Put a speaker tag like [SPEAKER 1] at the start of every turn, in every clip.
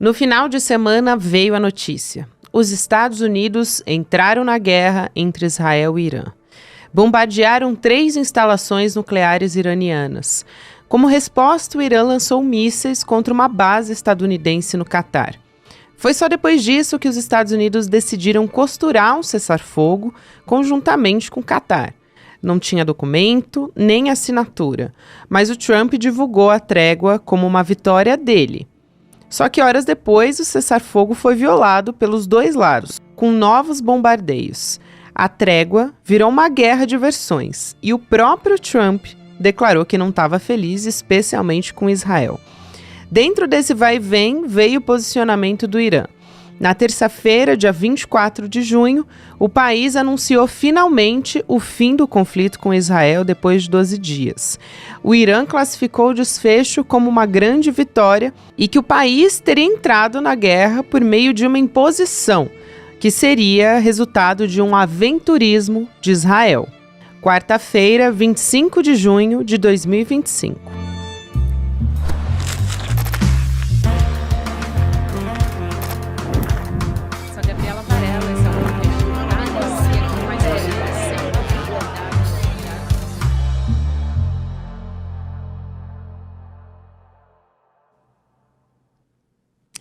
[SPEAKER 1] No final de semana veio a notícia. Os Estados Unidos entraram na guerra entre Israel e Irã. Bombardearam 3 instalações nucleares iranianas. Como resposta, o Irã lançou mísseis contra uma base estadunidense no Catar. Foi só depois disso que os Estados Unidos decidiram costurar um cessar-fogo conjuntamente com o Catar. Não tinha documento, nem assinatura, mas o Trump divulgou a trégua como uma vitória dele. Só que horas depois, o cessar-fogo foi violado pelos 2 lados, com novos bombardeios. A trégua virou uma guerra de versões, e o próprio Trump declarou que não estava feliz, especialmente com Israel. Dentro desse vai e vem, veio o posicionamento do Irã. Na terça-feira, dia 24 de junho, o país anunciou finalmente o fim do conflito com Israel depois de 12 dias. O Irã classificou o desfecho como uma grande vitória e que o país teria entrado na guerra por meio de uma imposição, que seria resultado de um aventurismo de Israel. Quarta-feira, 25 de junho de 2025.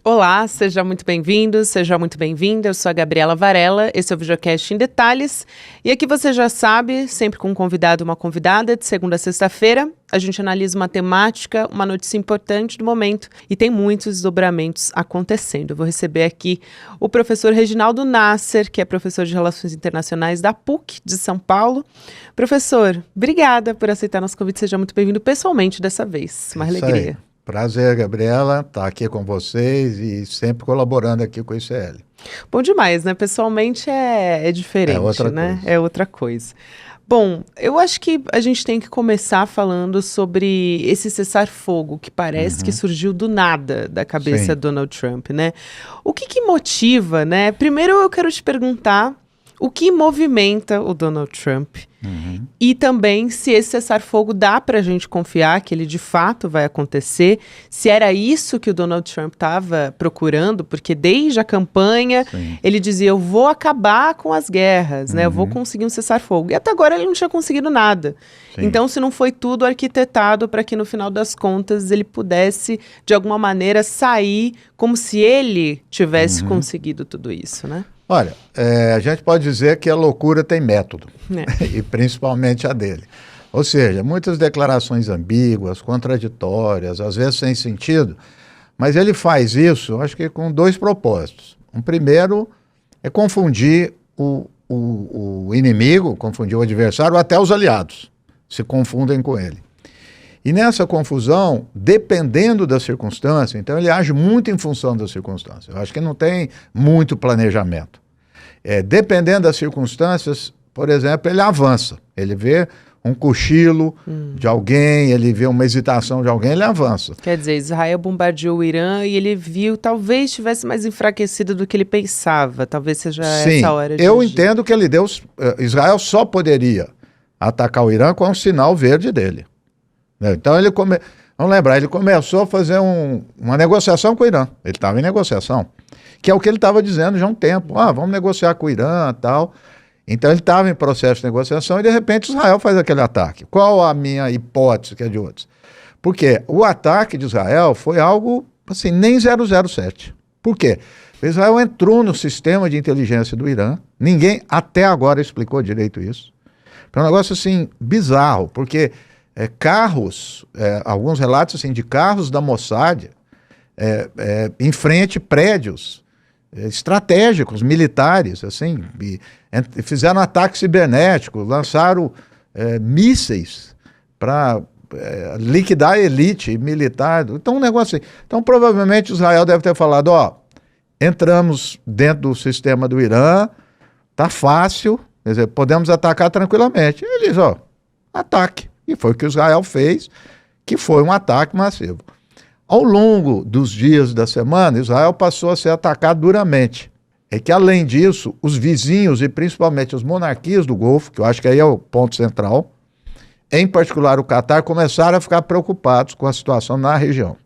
[SPEAKER 1] Olá, seja muito bem-vindo, seja muito bem-vinda. Eu sou a Gabriela Varela, esse é o VideoCast em Detalhes. E aqui você já sabe, sempre com um convidado ou uma convidada, de segunda a sexta-feira, a gente analisa uma temática, uma notícia importante do momento e tem muitos desdobramentos acontecendo. Eu vou receber aqui o professor Reginaldo Nasser, que é professor de Relações Internacionais da PUC de São Paulo. Professor, obrigada por aceitar nosso convite, seja muito bem-vindo pessoalmente dessa vez, uma alegria.
[SPEAKER 2] Prazer, Gabriela, estar aqui com vocês e sempre colaborando aqui com o ICL.
[SPEAKER 1] Bom demais, né? Pessoalmente é diferente, né? É outra coisa. Bom, eu acho que a gente tem que começar falando sobre esse cessar-fogo que parece que surgiu do nada da cabeça de Donald Trump, né? O que motiva, né? Primeiro eu quero te perguntar o que movimenta o Donald Trump e também se esse cessar-fogo dá para a gente confiar que ele de fato vai acontecer, se era isso que o Donald Trump estava procurando, porque desde a campanha ele dizia, eu vou acabar com as guerras, né? Eu vou conseguir um cessar-fogo. E até agora ele não tinha conseguido nada. Então, se não foi tudo arquitetado para que no final das contas ele pudesse, de alguma maneira, sair como se ele tivesse conseguido tudo isso, né?
[SPEAKER 2] Olha, a gente pode dizer que a loucura tem método, e principalmente a dele. Ou seja, muitas declarações ambíguas, contraditórias, às vezes sem sentido, mas ele faz isso, acho que com 2 propósitos. Um primeiro é confundir o inimigo, confundir o adversário, ou até os aliados se confundem com ele. E nessa confusão, dependendo da circunstância, então ele age muito em função da circunstância. Eu acho que não tem muito planejamento. Dependendo das circunstâncias, por exemplo, ele avança. Ele vê um cochilo de alguém, ele vê uma hesitação de alguém, ele avança.
[SPEAKER 1] Quer dizer, Israel bombardeou o Irã e ele viu, talvez estivesse mais enfraquecido do que ele pensava. Talvez seja essa hora de
[SPEAKER 2] eu entendo que ele deu... Israel só poderia atacar o Irã com um sinal verde dele. Então vamos lembrar, ele começou a fazer uma negociação com o Irã. Ele estava em negociação, que é o que ele estava dizendo já há um tempo. Vamos negociar com o Irã e tal. Então ele estava em processo de negociação e de repente Israel faz aquele ataque. Qual a minha hipótese, que é de outros? Porque o ataque de Israel foi algo assim, nem 007. Por quê? Israel entrou no sistema de inteligência do Irã. Ninguém até agora explicou direito isso. É um negócio assim bizarro, porque... carros, alguns relatos assim, de carros da Mossad em frente a prédios estratégicos, militares, assim, fizeram ataque cibernético, lançaram mísseis para liquidar a elite militar. Então, um negócio assim. Então, provavelmente, Israel deve ter falado, entramos dentro do sistema do Irã, tá fácil, quer dizer, podemos atacar tranquilamente. Eles, ataque. E foi o que Israel fez, que foi um ataque massivo. Ao longo dos dias da semana, Israel passou a ser atacado duramente. É que, além disso, os vizinhos e principalmente as monarquias do Golfo, que eu acho que aí é o ponto central, em particular o Catar, começaram a ficar preocupados com a situação na região.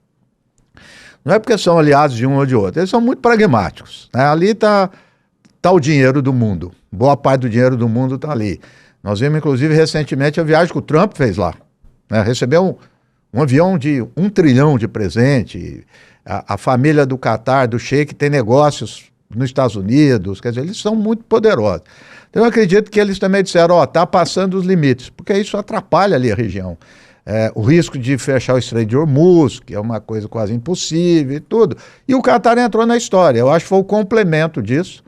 [SPEAKER 2] não é porque são aliados de um ou de outro, eles são muito pragmáticos, né? Ali está o dinheiro do mundo, boa parte do dinheiro do mundo está ali. Nós vimos, inclusive, recentemente a viagem que o Trump fez lá, né? Recebeu um avião de 1 trilhão de presente, a família do Catar, do Sheik, tem negócios nos Estados Unidos, quer dizer, eles são muito poderosos. Então eu acredito que eles também disseram, está passando os limites, porque isso atrapalha ali a região. O risco de fechar o Estreito de Hormuz, que é uma coisa quase impossível e tudo. E o Catar entrou na história, eu acho que foi o complemento disso.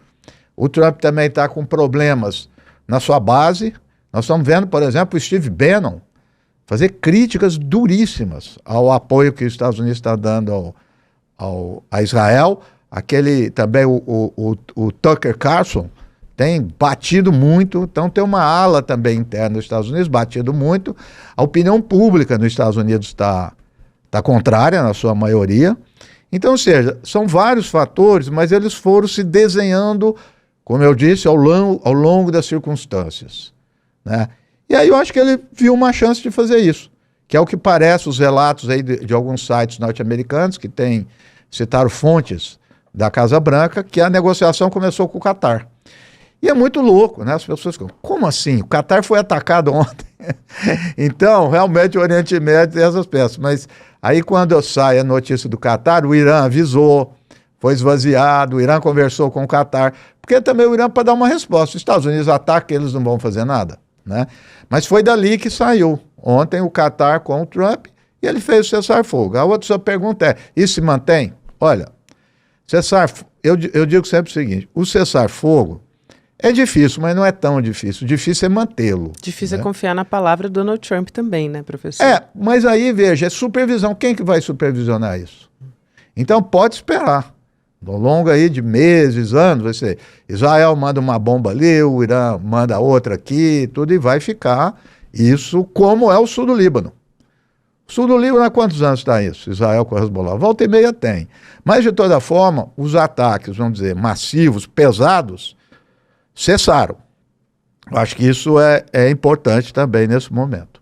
[SPEAKER 2] O Trump também está com problemas na sua base. Nós estamos vendo, por exemplo, o Steve Bannon fazer críticas duríssimas ao apoio que os Estados Unidos está dando a Israel. Aquele também, o Tucker Carlson, tem batido muito, então tem uma ala também interna dos Estados Unidos, batido muito. A opinião pública nos Estados Unidos está contrária, na sua maioria. Então, ou seja, são vários fatores, mas eles foram se desenhando, como eu disse, ao longo das circunstâncias, né? E aí eu acho que ele viu uma chance de fazer isso, que é o que parece os relatos aí de alguns sites norte-americanos, que citaram fontes da Casa Branca, que a negociação começou com o Catar. E é muito louco, né? As pessoas ficam, como assim? O Catar foi atacado ontem. Então, realmente, o Oriente Médio tem essas peças. Mas aí, quando sai a notícia do Catar, o Irã avisou, foi esvaziado, o Irã conversou com o Catar, porque também o Irã para dar uma resposta. Os Estados Unidos atacam, eles não vão fazer nada, né? Mas foi dali que saiu. Ontem, o Catar com o Trump, e ele fez o cessar-fogo. A outra sua pergunta é, isso se mantém? Olha, eu digo sempre o seguinte, o cessar-fogo é difícil, mas não é tão difícil. Difícil é mantê-lo.
[SPEAKER 1] Difícil, né? É confiar na palavra do Donald Trump também, né, professor?
[SPEAKER 2] Mas aí, veja, é supervisão. Quem que vai supervisionar isso? Então, pode esperar. Ao longo aí de meses, anos, vai ser Israel manda uma bomba ali, o Irã manda outra aqui, tudo, e vai ficar isso como é o sul do Líbano. O sul do Líbano, há quantos anos está isso? Israel com a Hezbollah. Volta e meia tem. Mas, de toda forma, os ataques, vamos dizer, massivos, pesados, cessaram. Acho que isso é importante também nesse momento.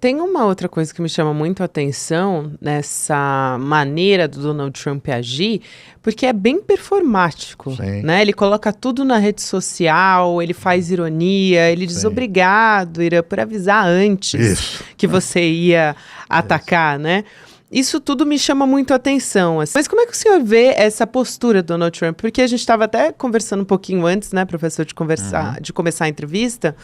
[SPEAKER 1] Tem uma outra coisa que me chama muito a atenção nessa maneira do Donald Trump agir, porque é bem performático, né? Ele coloca tudo na rede social, ele faz ironia, ele diz obrigado, Irã, por avisar antes que você ia atacar, né? Isso tudo me chama muito a atenção. Assim. Mas como é que o senhor vê essa postura do Donald Trump? Porque a gente estava até conversando um pouquinho antes, né, professor, de começar a entrevista,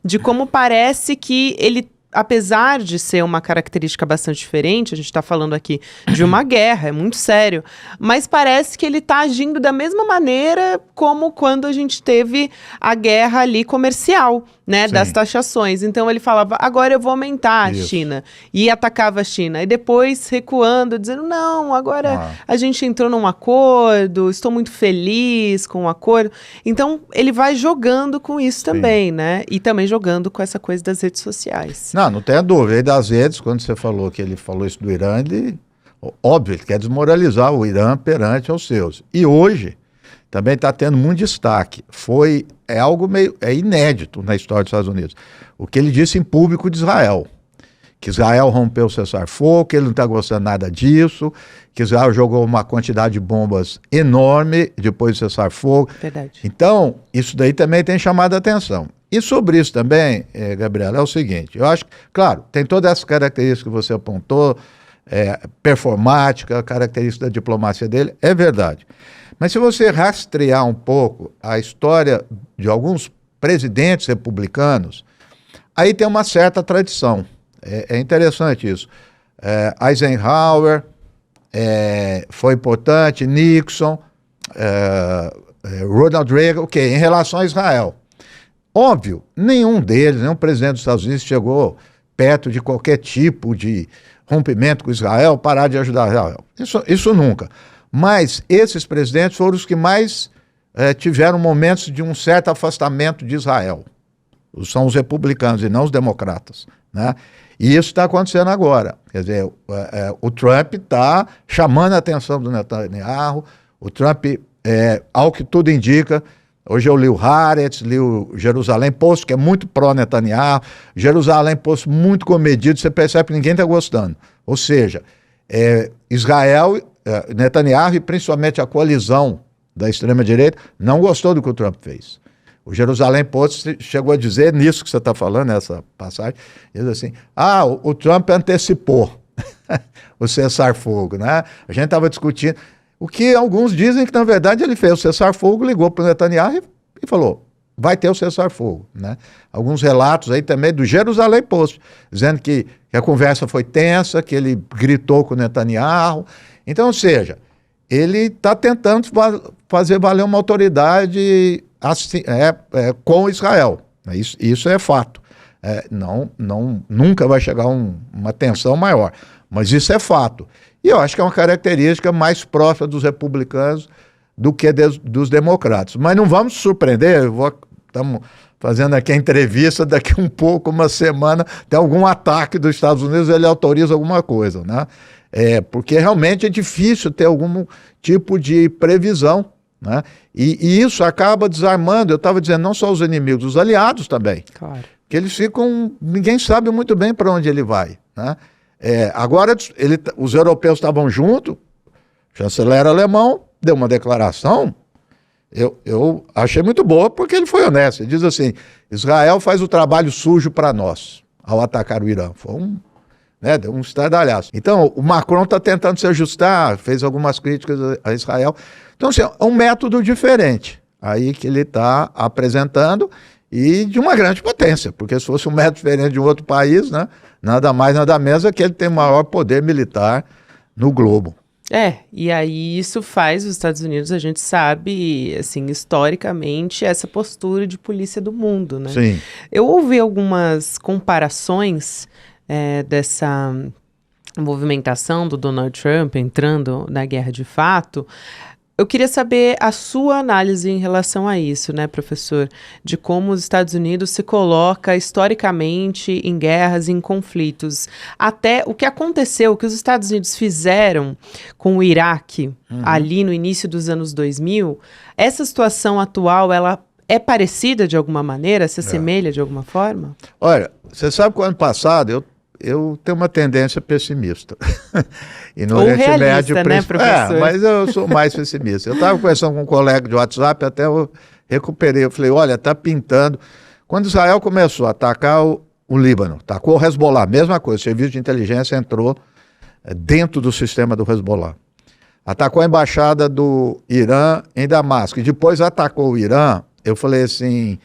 [SPEAKER 1] de como parece que ele, apesar de ser uma característica bastante diferente, a gente está falando aqui de uma guerra, é muito sério, mas parece que ele está agindo da mesma maneira como quando a gente teve a guerra ali comercial, né, das taxações. Então ele falava, agora eu vou aumentar a China, e atacava a China, e depois recuando, dizendo, não, agora a gente entrou num acordo, estou muito feliz com o acordo. Então ele vai jogando com isso também, né, e também jogando com essa coisa das redes sociais.
[SPEAKER 2] Não tenha dúvida. E das redes, quando você falou que ele falou isso do Irã, óbvio, ele quer desmoralizar o Irã perante aos seus. E hoje também está tendo muito destaque. É algo inédito na história dos Estados Unidos. O que ele disse em público de Israel. Que Israel rompeu o cessar-fogo, que ele não está gostando nada disso, que Israel jogou uma quantidade de bombas enorme depois do cessar-fogo.
[SPEAKER 1] Verdade.
[SPEAKER 2] Então, isso daí também tem chamado a atenção. E sobre isso também, Gabriela, é o seguinte, eu acho que, claro, tem todas essas características que você apontou, performática, característica da diplomacia dele, é verdade. Mas se você rastrear um pouco a história de alguns presidentes republicanos, aí tem uma certa tradição. É interessante isso. Eisenhower foi importante, Nixon, Ronald Reagan, em relação a Israel. Óbvio, nenhum presidente dos Estados Unidos chegou perto de qualquer tipo de rompimento com Israel, parar de ajudar Israel. Isso nunca. Mas esses presidentes foram os que mais tiveram momentos de um certo afastamento de Israel. São os republicanos e não os democratas, né? E isso está acontecendo agora. Quer dizer, o Trump está chamando a atenção do Netanyahu. O Trump, ao que tudo indica, hoje eu li o Haaretz, li o Jerusalém Post, que é muito pró-Netanyahu. Jerusalém Post muito comedido, você percebe que ninguém está gostando. Ou seja, Israel Netanyahu e principalmente a coalizão da extrema-direita não gostou do que o Trump fez. O Jerusalém Post chegou a dizer nisso que você está falando, nessa passagem, diz assim, o Trump antecipou o cessar-fogo, né? A gente estava discutindo, o que alguns dizem que na verdade ele fez o cessar-fogo, ligou para o Netanyahu e falou, vai ter o cessar-fogo, né? Alguns relatos aí também do Jerusalém Post, dizendo que a conversa foi tensa, que ele gritou com o Netanyahu. Então, ou seja, ele está tentando fazer valer uma autoridade assim, com Israel. Isso é fato. Nunca vai chegar uma tensão maior, mas isso é fato. E eu acho que é uma característica mais próxima dos republicanos do que dos democratas. Mas não vamos surpreender, estamos fazendo aqui a entrevista, daqui um pouco, uma semana, tem algum ataque dos Estados Unidos, ele autoriza alguma coisa, né? Porque realmente é difícil ter algum tipo de previsão, né? E isso acaba desarmando, eu estava dizendo, não só os inimigos, os aliados também.
[SPEAKER 1] Claro.
[SPEAKER 2] Que eles ficam, ninguém sabe muito bem para onde ele vai, né? Agora, os europeus estavam juntos, o chanceler alemão deu uma declaração, eu achei muito boa, porque ele foi honesto. Ele diz assim, Israel faz o trabalho sujo para nós, ao atacar o Irã. Foi deu um estardalhaço. Então, o Macron está tentando se ajustar, fez algumas críticas a Israel. Então, assim, é um método diferente aí que ele está apresentando e de uma grande potência, porque se fosse um método diferente de um outro país, né, nada mais, nada menos é que ele tem maior poder militar no globo.
[SPEAKER 1] E aí isso faz os Estados Unidos, a gente sabe, assim, historicamente, essa postura de polícia do mundo, né?
[SPEAKER 2] Sim.
[SPEAKER 1] Eu ouvi algumas comparações dessa movimentação do Donald Trump entrando na guerra de fato. Eu queria saber a sua análise em relação a isso, né, professor? De como os Estados Unidos se coloca historicamente em guerras, em conflitos. Até o que aconteceu, o que os Estados Unidos fizeram com o Iraque, ali no início dos anos 2000, essa situação atual, ela é parecida de alguma maneira? Se assemelha de alguma forma?
[SPEAKER 2] Olha, você sabe que o ano passado eu tenho uma tendência pessimista. E no Oriente Médio, né, professor? Mas eu sou mais pessimista. Eu estava conversando com um colega de WhatsApp, até eu recuperei. Eu falei, olha, está pintando. Quando Israel começou a atacar o Líbano, atacou o Hezbollah, mesma coisa, o serviço de inteligência entrou dentro do sistema do Hezbollah. Atacou a embaixada do Irã em Damasco, e depois atacou o Irã. Eu falei assim,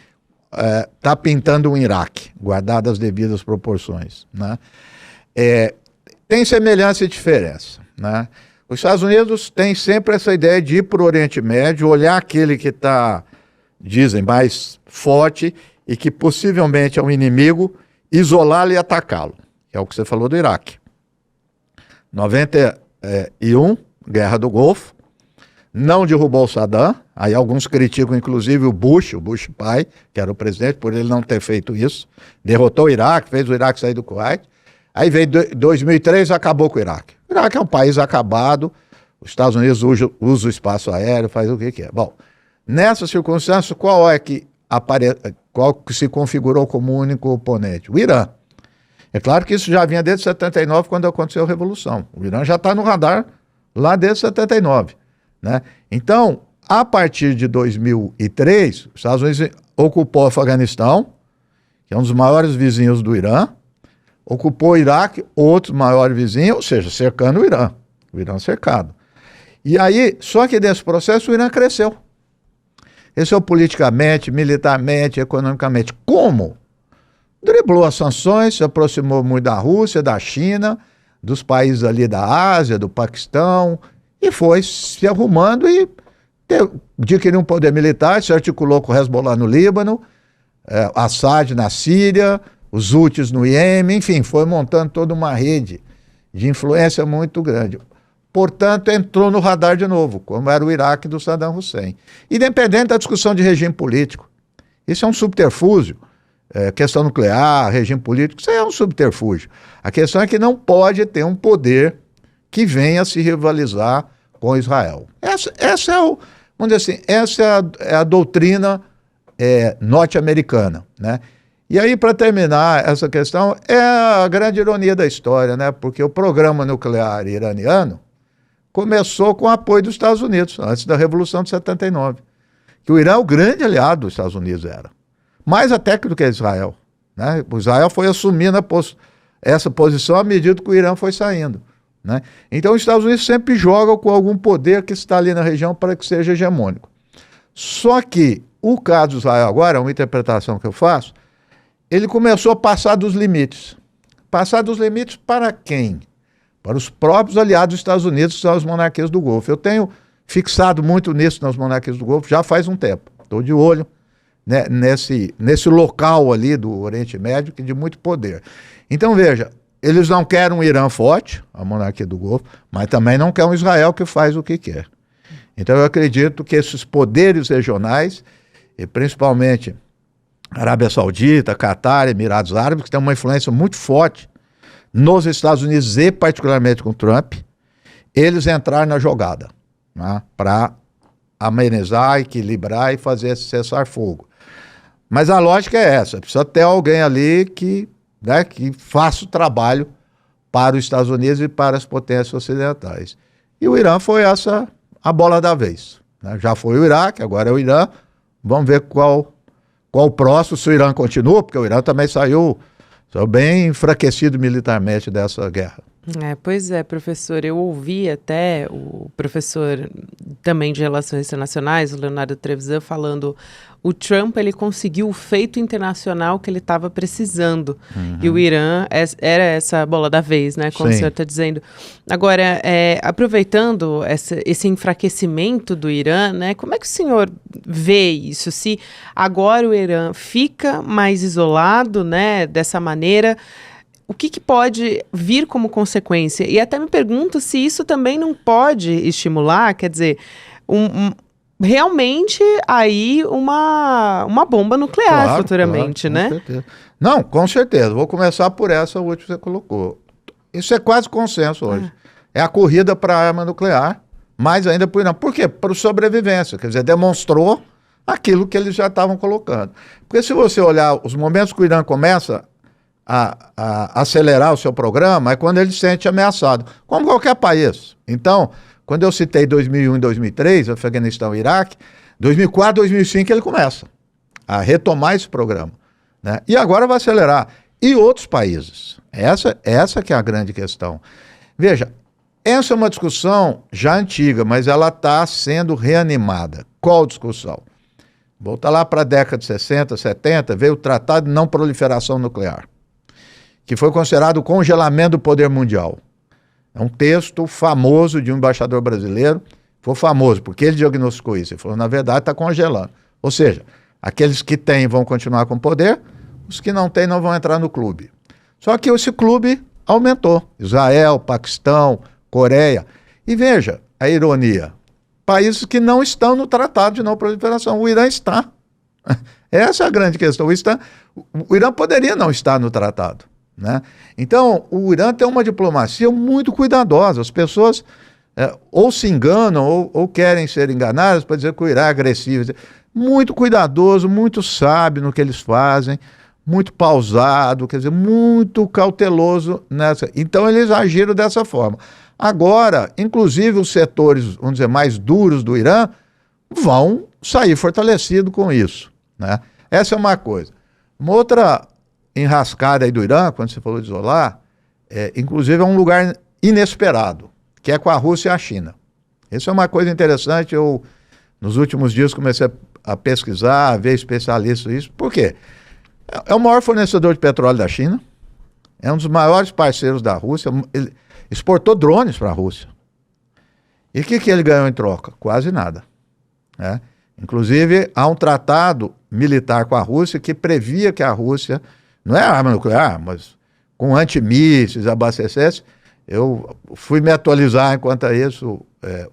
[SPEAKER 2] está pintando um Iraque, guardadas as devidas proporções, né? Tem semelhança e diferença, né? Os Estados Unidos têm sempre essa ideia de ir para o Oriente Médio, olhar aquele que está, dizem, mais forte e que possivelmente é um inimigo, isolá-lo e atacá-lo, que é o que você falou do Iraque. 91, Guerra do Golfo, não derrubou o Saddam, aí alguns criticam inclusive o Bush pai, que era o presidente, por ele não ter feito isso, derrotou o Iraque, fez o Iraque sair do Kuwait, aí veio 2003 acabou com o Iraque. O Iraque é um país acabado, os Estados Unidos usa o espaço aéreo, faz o que quer. Bom, nessa circunstância, qual que se configurou como único oponente? O Irã. É claro que isso já vinha desde 79, quando aconteceu a Revolução. O Irã já está no radar lá desde 79. Né? Então, a partir de 2003, os Estados Unidos ocupou o Afeganistão, que é um dos maiores vizinhos do Irã, ocupou o Iraque, outro maior vizinho, ou seja, cercando o Irã cercado. E aí, só que desse processo o Irã cresceu. Cresceu politicamente, militarmente, economicamente. Como? Driblou as sanções, se aproximou muito da Rússia, da China, dos países ali da Ásia, do Paquistão, e foi se arrumando e adquiriu um poder militar, se articulou com o Hezbollah no Líbano, Assad na Síria, os Houthis no Iêmen, enfim, foi montando toda uma rede de influência muito grande. Portanto, entrou no radar de novo, como era o Iraque do Saddam Hussein. Independente da discussão de regime político. Isso é um subterfúgio. Questão nuclear, regime político, isso é um subterfúgio. A questão é que não pode ter um poder que venha se rivalizar com Israel. Essa vamos dizer assim, essa é a doutrina norte-americana, né? E aí, para terminar essa questão, é a grande ironia da história, né? Porque o programa nuclear iraniano começou com o apoio dos Estados Unidos, antes da Revolução de 79. Que o Irã, o grande aliado dos Estados Unidos era. Mais até do que Israel. Né? O Israel foi assumindo essa posição à medida que o Irã foi saindo. Né? Então os Estados Unidos sempre jogam com algum poder que está ali na região para que seja hegemônico. Só que o caso de Israel agora, uma interpretação que eu faço, ele começou a passar dos limites. Passar dos limites para quem? Para os próprios aliados dos Estados Unidos, que são as monarquias do Golfo. Eu tenho fixado muito nisso nas monarquias do Golfo já faz um tempo. Estou de olho, né, nesse local ali do Oriente Médio, que é de muito poder. Então veja, eles não querem um Irã forte, a monarquia do Golfo, mas também não querem um Israel que faz o que quer. Então eu acredito que esses poderes regionais, e principalmente Arábia Saudita, Catar, Emirados Árabes, que têm uma influência muito forte nos Estados Unidos e particularmente com Trump, eles entraram na jogada, né, para amenizar, equilibrar e fazer esse cessar-fogo. Mas a lógica é essa, precisa ter alguém ali que faça o trabalho para os Estados Unidos e para as potências ocidentais. E o Irã foi essa a bola da vez. Né? Já foi o Iraque, agora é o Irã. Vamos ver qual o próximo, se o Irã continua, porque o Irã também saiu bem enfraquecido militarmente dessa guerra.
[SPEAKER 1] Pois é, professor, eu ouvi até o professor também de Relações Internacionais, o Leonardo Trevisan, falando o Trump, ele conseguiu o feito internacional que ele estava precisando. E o Irã era essa bola da vez, né, como o senhor está dizendo. Agora, aproveitando esse enfraquecimento do Irã, né, como é que o senhor vê isso? Se agora o Irã fica mais isolado, né, dessa maneira, o que pode vir como consequência? E até me pergunto se isso também não pode estimular, quer dizer, realmente aí uma bomba nuclear futuramente, claro, né?
[SPEAKER 2] Certeza. Não, com certeza. Vou começar por essa última que você colocou. Isso é quase consenso hoje. É a corrida para a arma nuclear, mais ainda por Irã. Por quê? Para sobrevivência. Quer dizer, demonstrou aquilo que eles já estavam colocando. Porque se você olhar os momentos que o Irã começa a acelerar o seu programa, é quando ele se sente ameaçado, como qualquer país. Então, quando eu citei 2001 e 2003, Afeganistão e Iraque, 2004, 2005 ele começa a retomar esse programa, né? E agora vai acelerar. E outros países. Essa que é a grande questão. Veja, essa é uma discussão já antiga, mas ela está sendo reanimada. Qual discussão? Volta lá para a década de 60, 70, veio o Tratado de Não Proliferação Nuclear, que foi considerado o congelamento do poder mundial. É um texto famoso de um embaixador brasileiro, foi famoso porque ele diagnosticou isso, ele falou, na verdade está congelando. Ou seja, aqueles que têm vão continuar com poder, os que não têm não vão entrar no clube. Só que esse clube aumentou, Israel, Paquistão, Coreia. E veja a ironia, países que não estão no Tratado de Não Proliferação, o Irã está. Essa é a grande questão, o Irã poderia não estar no tratado. Né? Então, o Irã tem uma diplomacia muito cuidadosa. As pessoas ou se enganam ou querem ser enganadas para dizer que o Irã é agressivo. Muito cuidadoso, muito sábio no que eles fazem, muito pausado, quer dizer, muito cauteloso nessa. Então, eles agiram dessa forma. Agora, inclusive os setores, vamos dizer, mais duros do Irã vão sair fortalecidos com isso. Né? Essa é uma coisa. Uma outra enrascada aí do Irã, quando você falou de isolar, inclusive é um lugar inesperado, que é com a Rússia e a China. Isso é uma coisa interessante, eu nos últimos dias comecei a pesquisar, a ver especialistas nisso. Por quê? É o maior fornecedor de petróleo da China, é um dos maiores parceiros da Rússia, ele exportou drones para a Rússia. E o que ele ganhou em troca? Quase nada. Né? Inclusive, há um tratado militar com a Rússia que previa que a Rússia, não é arma nuclear, mas com antimísseis, abastecesse. Eu fui me atualizar enquanto a isso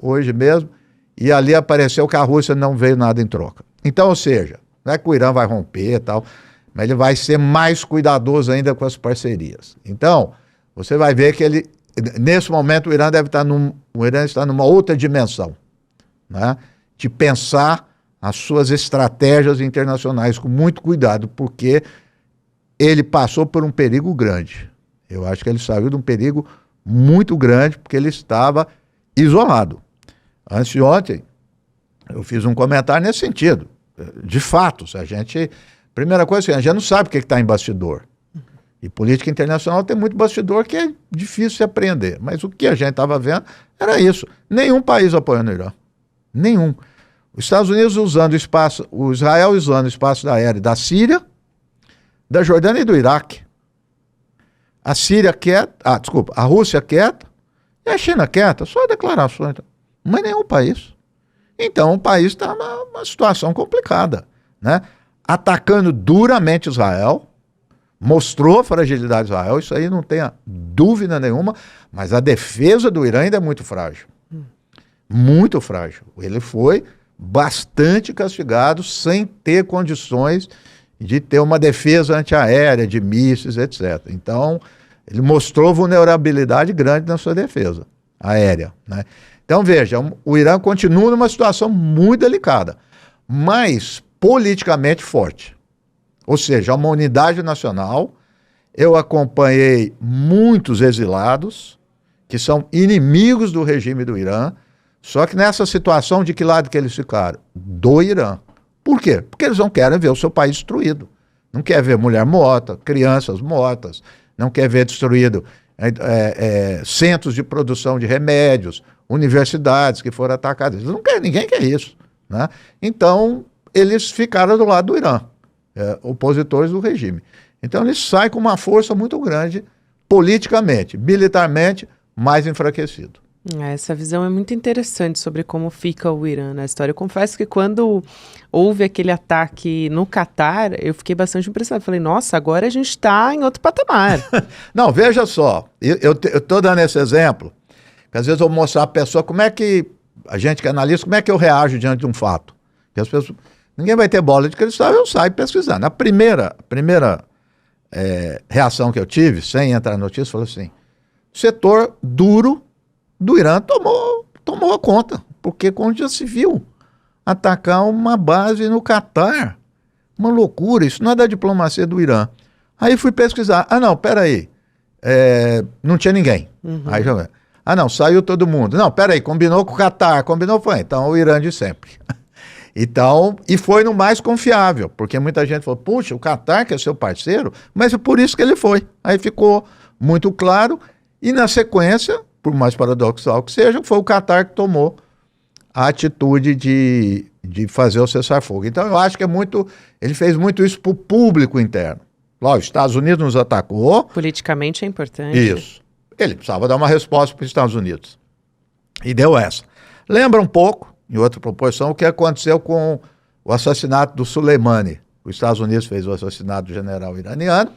[SPEAKER 2] hoje mesmo, e ali apareceu que a Rússia não veio nada em troca. Então, ou seja, não é que o Irã vai romper e tal, mas ele vai ser mais cuidadoso ainda com as parcerias. Então, você vai ver que nesse momento o Irã está numa outra dimensão, né? De pensar as suas estratégias internacionais com muito cuidado, porque ele passou por um perigo grande. Eu acho que ele saiu de um perigo muito grande, porque ele estava isolado. Antes de ontem, eu fiz um comentário nesse sentido. De fato, primeira coisa, a gente não sabe o que está em bastidor. E política internacional tem muito bastidor que é difícil de aprender. Mas o que a gente estava vendo era isso. Nenhum país apoiando o Irã. Nenhum. Os Estados Unidos usando o espaço, o Israel usando o espaço aéreo da Síria, da Jordânia e do Iraque. A Síria quieta, a Rússia quieta e a China quieta, só declarações. Mas nenhum país. Então o país está numa situação complicada, né? Atacando duramente Israel, mostrou a fragilidade de Israel, isso aí não tenha dúvida nenhuma, mas a defesa do Irã ainda é muito frágil. Muito frágil. Ele foi bastante castigado sem ter condições de ter uma defesa antiaérea, de mísseis, etc. Então, ele mostrou vulnerabilidade grande na sua defesa aérea, né? Então, veja, o Irã continua numa situação muito delicada, mas politicamente forte. Ou seja, uma unidade nacional. Eu acompanhei muitos exilados que são inimigos do regime do Irã, só que nessa situação, de que lado que eles ficaram? Do Irã. Por quê? Porque eles não querem ver o seu país destruído. Não quer ver mulher morta, crianças mortas, não quer ver destruído centros de produção de remédios, universidades que foram atacadas. Eles não querem, ninguém quer isso, né? Então, eles ficaram do lado do Irã, opositores do regime. Então, eles saem com uma força muito grande, politicamente, militarmente, mais enfraquecido.
[SPEAKER 1] Essa visão é muito interessante sobre como fica o Irã na história. Eu confesso que quando houve aquele ataque no Catar, eu fiquei bastante impressionado. Falei, nossa, agora a gente está em outro patamar.
[SPEAKER 2] Não, veja só, eu estou dando esse exemplo, que às vezes eu vou mostrar para a pessoa como é que, a gente que analisa, como é que eu reajo diante de um fato. Porque as pessoas, ninguém vai ter bola de cristal, eu saio pesquisando. A primeira reação que eu tive, sem entrar na notícia, falou assim, o setor duro do Irã tomou a conta, porque quando já se viu atacar uma base no Catar, uma loucura, isso não é da diplomacia do Irã. Aí fui pesquisar, não, peraí, não tinha ninguém. Aí já não, saiu todo mundo. Não, peraí, combinou com o Catar, foi, então o Irã de sempre. Então, e foi no mais confiável, porque muita gente falou, puxa, o Catar que é seu parceiro, mas é por isso que ele foi. Aí ficou muito claro, e na sequência, por mais paradoxal que seja, foi o Catar que tomou a atitude de fazer o cessar-fogo. Então eu acho que ele fez muito isso para o público interno. Lá, os Estados Unidos nos atacou.
[SPEAKER 1] Politicamente é importante.
[SPEAKER 2] Isso. Ele precisava dar uma resposta para os Estados Unidos. E deu essa. Lembra um pouco, em outra proporção, o que aconteceu com o assassinato do Soleimani. Os Estados Unidos fez o assassinato do general iraniano,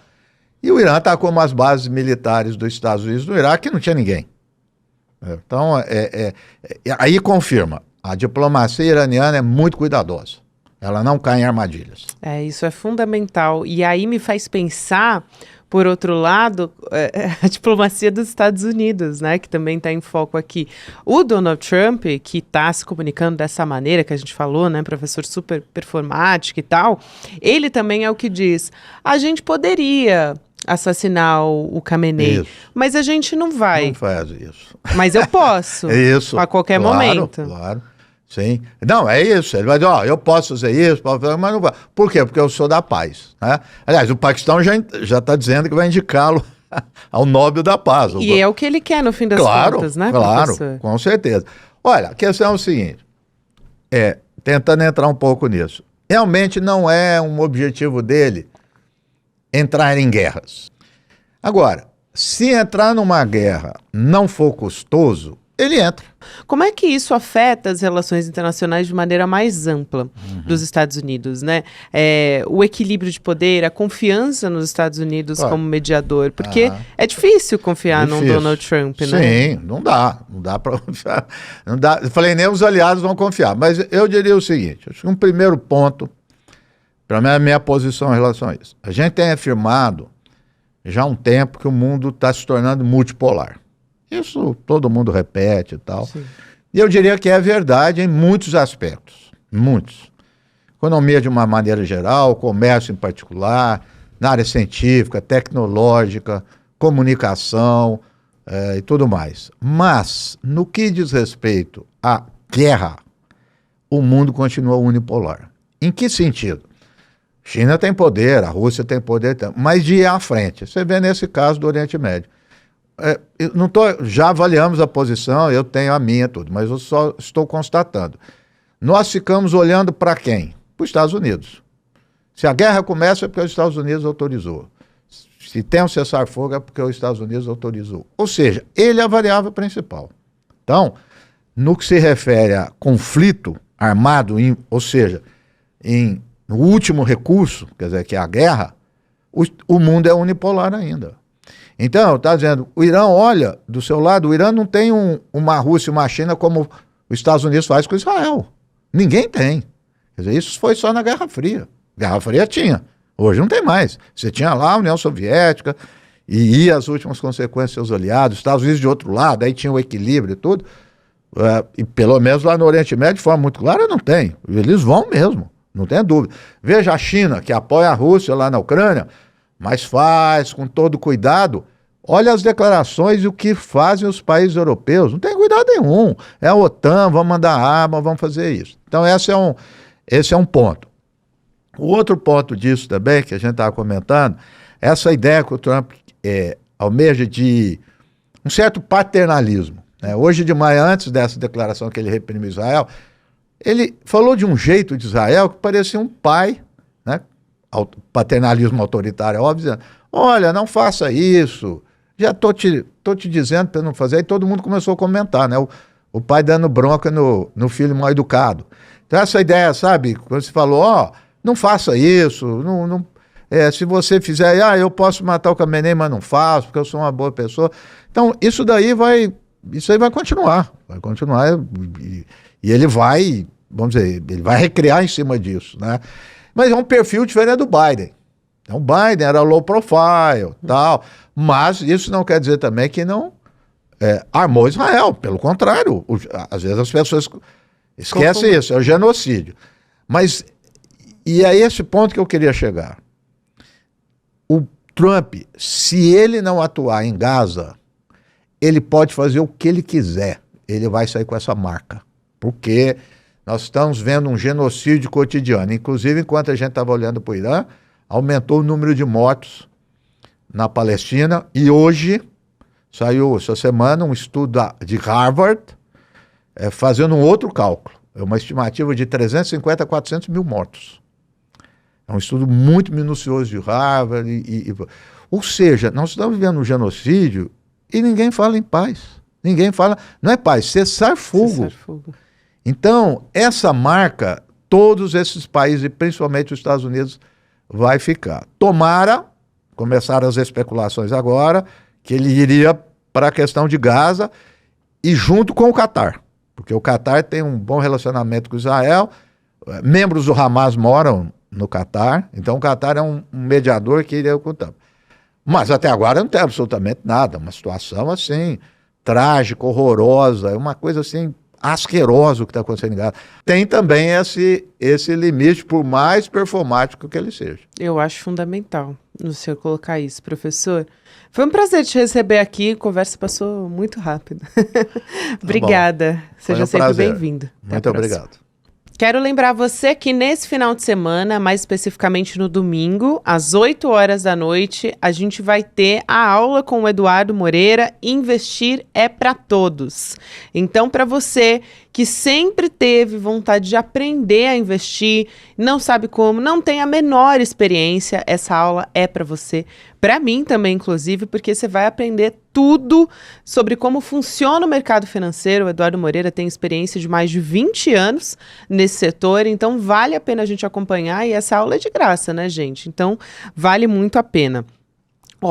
[SPEAKER 2] e o Irã atacou umas bases militares dos Estados Unidos no Iraque que não tinha ninguém. Então, aí confirma, a diplomacia iraniana é muito cuidadosa. Ela não cai em armadilhas.
[SPEAKER 1] Isso é fundamental. E aí me faz pensar, por outro lado, a diplomacia dos Estados Unidos, né, que também está em foco aqui. O Donald Trump, que está se comunicando dessa maneira que a gente falou, né, professor super performático e tal, ele também é o que diz, a gente poderia assassinar o Khamenei, mas a gente não vai.
[SPEAKER 2] Não faz isso.
[SPEAKER 1] Mas eu posso.
[SPEAKER 2] Isso.
[SPEAKER 1] A qualquer momento.
[SPEAKER 2] Claro. Sim. Não, é isso. Ele vai dizer, eu posso fazer isso, mas não vai. Por quê? Porque eu sou da paz, né? Aliás, o Paquistão já está dizendo que vai indicá-lo ao Nobel da Paz.
[SPEAKER 1] E é o que ele quer, no fim das contas, né,
[SPEAKER 2] Claro,
[SPEAKER 1] professor? Com
[SPEAKER 2] certeza. Olha, a questão é o seguinte, tentando entrar um pouco nisso. Realmente não é um objetivo dele entrar em guerras. Agora, se entrar numa guerra não for custoso, ele entra.
[SPEAKER 1] Como é que isso afeta as relações internacionais de maneira mais ampla dos Estados Unidos, né? O equilíbrio de poder, a confiança nos Estados Unidos como mediador, porque é difícil confiar num Donald Trump, né?
[SPEAKER 2] Sim, não dá para confiar. Não dá. Eu falei, nem os aliados vão confiar, mas eu diria o seguinte, acho que um primeiro ponto, para mim, é a minha posição em relação a isso. A gente tem afirmado já há um tempo que o mundo está se tornando multipolar. Isso todo mundo repete e tal. Sim. E eu diria que é verdade em muitos aspectos. Muitos. Economia de uma maneira geral, comércio em particular, na área científica, tecnológica, comunicação, e tudo mais. Mas, no que diz respeito à guerra, o mundo continua unipolar. Em que sentido? China tem poder, a Rússia tem poder, mas de ir à frente. Você vê nesse caso do Oriente Médio. Já avaliamos a posição, eu tenho a minha, tudo, mas eu só estou constatando. Nós ficamos olhando para quem? Para os Estados Unidos. Se a guerra começa é porque os Estados Unidos autorizou. Se tem um cessar-fogo é porque os Estados Unidos autorizou. Ou seja, ele é a variável principal. Então, no que se refere a conflito armado, ou seja, no último recurso, quer dizer, que é a guerra, o mundo é unipolar ainda. Então, está dizendo, o Irã olha do seu lado, o Irã não tem uma Rússia e uma China como os Estados Unidos faz com Israel. Ninguém tem. Quer dizer, isso foi só na Guerra Fria. Guerra Fria tinha. Hoje não tem mais. Você tinha lá a União Soviética e ia as últimas consequências dos seus aliados, Estados Unidos de outro lado, aí tinha o equilíbrio e tudo. E pelo menos lá no Oriente Médio, de forma muito clara, não tem. Eles vão mesmo, não tem dúvida. Veja a China, que apoia a Rússia lá na Ucrânia, mas faz com todo cuidado. Olha as declarações e o que fazem os países europeus. Não tem cuidado nenhum. É a OTAN, vamos mandar arma, vamos fazer isso. Então esse é um ponto. O outro ponto disso também, que a gente estava comentando, é essa ideia que o Trump almeja de um certo paternalismo. Né? Hoje de manhã, antes dessa declaração que ele reprimiu Israel, ele falou de um jeito de Israel que parecia um pai, né? Paternalismo autoritário, óbvio, dizendo, olha, não faça isso, já tô te dizendo para não fazer, e todo mundo começou a comentar, né? O pai dando bronca no filho mal educado. Então essa ideia, sabe, quando você falou, não faça isso, se você fizer, eu posso matar o Khamenei, mas não faço, porque eu sou uma boa pessoa. Então isso aí vai continuar, e ele vai, vamos dizer, ele vai recriar em cima disso, né? Mas é um perfil diferente do Biden. Então, o Biden era low profile, tal, mas isso não quer dizer também que não armou Israel. Pelo contrário, às vezes as pessoas esquecem isso, é o genocídio. Mas, e é esse ponto que eu queria chegar. O Trump, se ele não atuar em Gaza, ele pode fazer o que ele quiser. Ele vai sair com essa marca. Porque nós estamos vendo um genocídio cotidiano. Inclusive, enquanto a gente estava olhando para o Irã, aumentou o número de mortos na Palestina. E hoje, saiu essa semana um estudo de Harvard, fazendo um outro cálculo. É uma estimativa de 350 a 400 mil mortos. É um estudo muito minucioso de Harvard. Ou seja, nós estamos vivendo um genocídio e ninguém fala em paz. Ninguém fala, não é paz, cessar fogo. Então, essa marca, todos esses países, e principalmente os Estados Unidos, vai ficar. Tomara, começaram as especulações agora, que ele iria para a questão de Gaza e junto com o Catar, porque o Catar tem um bom relacionamento com Israel, membros do Hamas moram no Catar, então o Catar é um mediador que iria ocultar. Mas até agora não tem absolutamente nada, uma situação assim, trágica, horrorosa, é uma coisa assim, asqueroso o que está acontecendo em Gaza. Tem também esse limite, por mais performático que ele seja.
[SPEAKER 1] Eu acho fundamental no senhor colocar isso, professor. Foi um prazer te receber aqui, a conversa passou muito rápido. Obrigada, seja sempre bem-vindo.
[SPEAKER 2] Muito obrigado.
[SPEAKER 1] Quero lembrar você que nesse final de semana, mais especificamente no domingo, às 8 horas da noite, a gente vai ter a aula com o Eduardo Moreira, Investir é para Todos. Então, para você que sempre teve vontade de aprender a investir, não sabe como, não tem a menor experiência, essa aula é para você. Para mim também, inclusive, porque você vai aprender tudo sobre como funciona o mercado financeiro. O Eduardo Moreira tem experiência de mais de 20 anos nesse setor, então vale a pena a gente acompanhar, e essa aula é de graça, né, gente? Então vale muito a pena.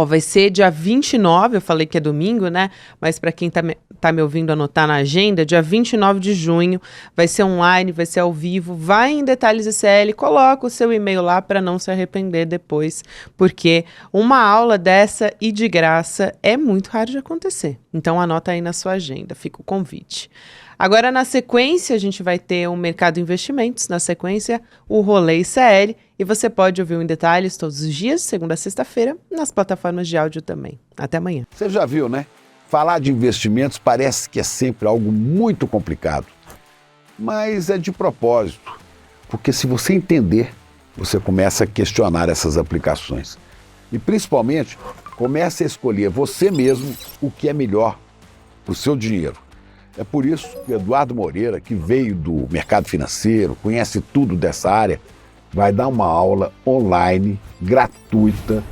[SPEAKER 1] Vai ser dia 29, eu falei que é domingo, né? Mas para quem tá me ouvindo anotar na agenda, dia 29 de junho, vai ser online, vai ser ao vivo, vai em Detalhes ICL, coloca o seu e-mail lá para não se arrepender depois, porque uma aula dessa e de graça é muito raro de acontecer. Então anota aí na sua agenda, fica o convite. Agora, na sequência, a gente vai ter o Mercado Investimentos, na sequência, o Rolê ICL, e você pode ouvir Em Detalhes todos os dias, segunda a sexta-feira, nas plataformas de áudio também. Até amanhã.
[SPEAKER 3] Você já viu, né? Falar de investimentos parece que é sempre algo muito complicado, mas é de propósito, porque se você entender, você começa a questionar essas aplicações. E principalmente, comece a escolher você mesmo o que é melhor para o seu dinheiro. É por isso que Eduardo Moreira, que veio do mercado financeiro, conhece tudo dessa área, vai dar uma aula online, gratuita,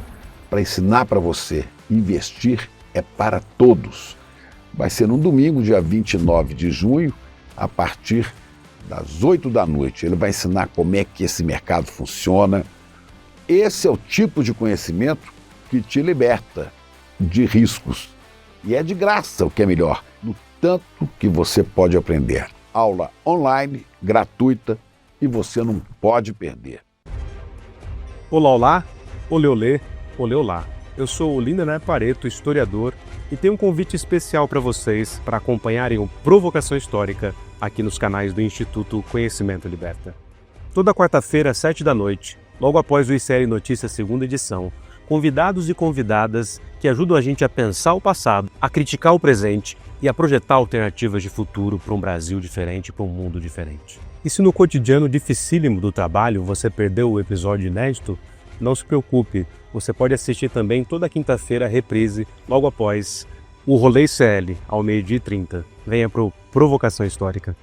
[SPEAKER 3] para ensinar para você. Investir é para todos. Vai ser no domingo, dia 29 de junho, a partir das 8 da noite. Ele vai ensinar como é que esse mercado funciona. Esse é o tipo de conhecimento que te liberta de riscos. E é de graça, o que é melhor, no tanto que você pode aprender. Aula online, gratuita, e você não pode perder.
[SPEAKER 4] Olá, olá, olê, olê, olê, olá. Eu sou o Lindener Pareto, historiador, e tenho um convite especial para vocês para acompanharem o Provocação Histórica aqui nos canais do Instituto Conhecimento Liberta. Toda quarta-feira, às 7 da noite, logo após o ICL Notícias segunda edição, convidados e convidadas que ajudam a gente a pensar o passado, a criticar o presente e a projetar alternativas de futuro para um Brasil diferente, para um mundo diferente. E se no cotidiano dificílimo do trabalho você perdeu o episódio inédito, não se preocupe, você pode assistir também toda quinta-feira a reprise, logo após o Rolê ICL, ao 12h30. Venha para o Provocação Histórica.